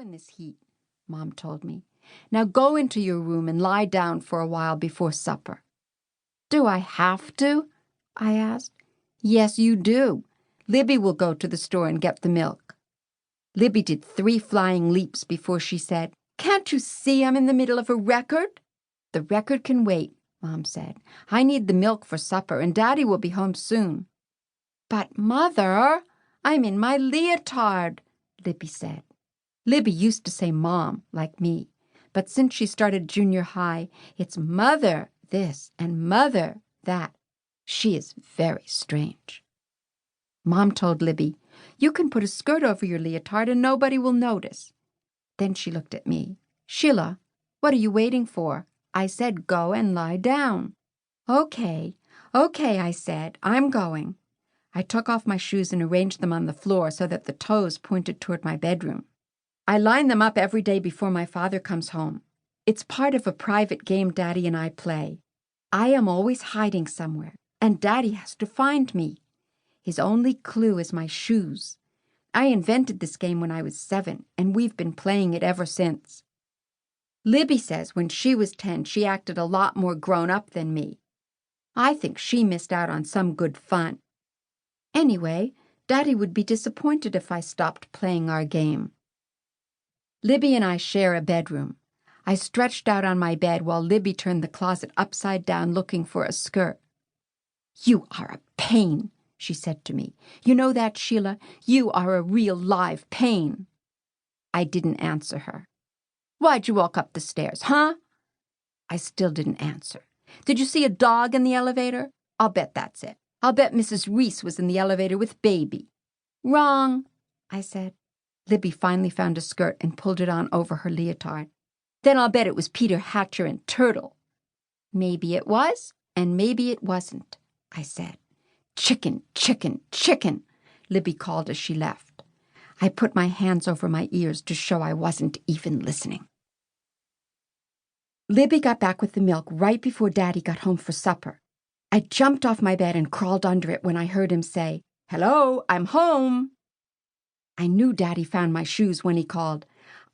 in this heat, Mom told me. Now go into your room and lie down for a while before supper. Do I have to? I asked. Yes, you do. Libby will go to the store and get the milk. Libby did 3 flying leaps before she said, Can't you see I'm in the middle of a record? The record can wait, Mom said. I need the milk for supper, and Daddy will be home soon. But, Mother, I'm in my leotard, Libby said. Libby used to say Mom, like me, but since she started junior high, it's Mother this and Mother that. She is very strange. Mom told Libby, You can put a skirt over your leotard and nobody will notice. Then she looked at me. Sheila, what are you waiting for? I said go and lie down. Okay, I said. I'm going. I took off my shoes and arranged them on the floor so that the toes pointed toward my bedroom. I line them up every day before my father comes home. It's part of a private game Daddy and I play. I am always hiding somewhere, and Daddy has to find me. His only clue is my shoes. I invented this game when I was 7, and we've been playing it ever since. Libby says when she was 10, she acted a lot more grown up than me. I think she missed out on some good fun. Anyway, Daddy would be disappointed if I stopped playing our game. Libby and I share a bedroom. I stretched out on my bed while Libby turned the closet upside down looking for a skirt. You are a pain, she said to me. You know that, Sheila? You are a real live pain. I didn't answer her. Why'd you walk up the stairs, huh? I still didn't answer. Did you see a dog in the elevator? I'll bet that's it. I'll bet Mrs. Reese was in the elevator with Baby. Wrong, I said. Libby finally found a skirt and pulled it on over her leotard. Then I'll bet it was Peter Hatcher and Turtle. Maybe it was, and maybe it wasn't, I said. Chicken, chicken, chicken, Libby called as she left. I put my hands over my ears to show I wasn't even listening. Libby got back with the milk right before Daddy got home for supper. I jumped off my bed and crawled under it when I heard him say, Hello, I'm home. I knew Daddy found my shoes when he called,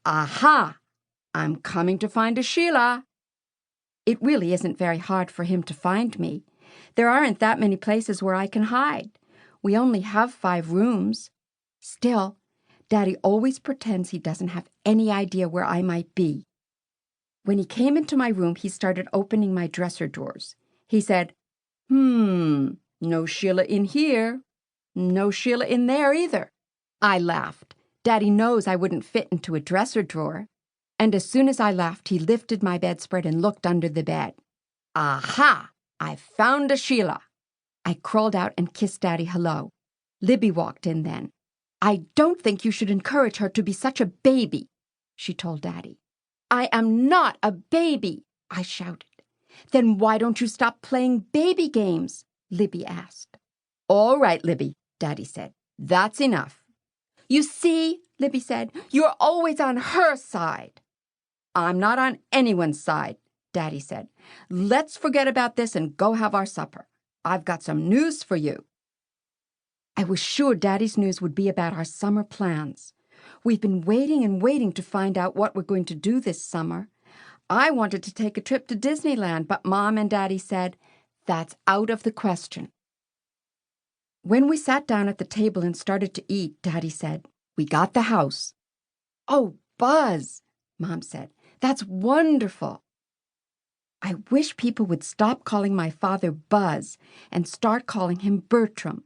Aha! I'm coming to find a Sheila. It really isn't very hard for him to find me. There aren't that many places where I can hide. We only have 5 rooms. Still, Daddy always pretends he doesn't have any idea where I might be. When he came into my room, he started opening my dresser drawers. He said, No Sheila in here. No Sheila in there either. I laughed. Daddy knows I wouldn't fit into a dresser drawer. And as soon as I laughed, he lifted my bedspread and looked under the bed. Aha! I found a Sheila. I crawled out and kissed Daddy hello. Libby walked in then. I don't think you should encourage her to be such a baby, she told Daddy. I am not a baby, I shouted. Then why don't you stop playing baby games? Libby asked. All right, Libby, Daddy said. That's enough. You see, Libby said, you're always on her side. I'm not on anyone's side, Daddy said. Let's forget about this and go have our supper. I've got some news for you. I was sure Daddy's news would be about our summer plans. We've been waiting and waiting to find out what we're going to do this summer. I wanted to take a trip to Disneyland, but Mom and Daddy said, that's out of the question. When we sat down at the table and started to eat, Daddy said, we got the house. Oh, Buzz, Mom said, that's wonderful. I wish people would stop calling my father Buzz and start calling him Bertram.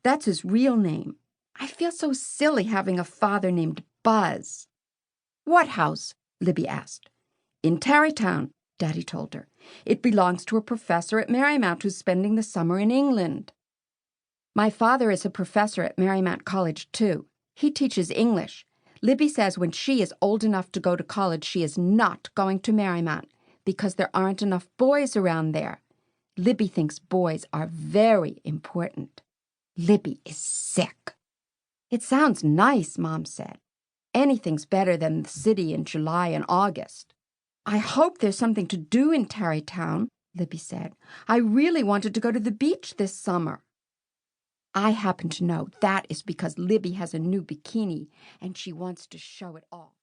That's his real name. I feel so silly having a father named Buzz. What house? Libby asked. In Tarrytown, Daddy told her. It belongs to a professor at Marymount who's spending the summer in England. My father is a professor at Marymount College, too. He teaches English. Libby says when she is old enough to go to college, she is not going to Marymount because there aren't enough boys around there. Libby thinks boys are very important. Libby is sick. It sounds nice, Mom said. Anything's better than the city in July and August. I hope there's something to do in Tarrytown, Libby said. I really wanted to go to the beach this summer. I happen to know that is because Libby has a new bikini and she wants to show it off.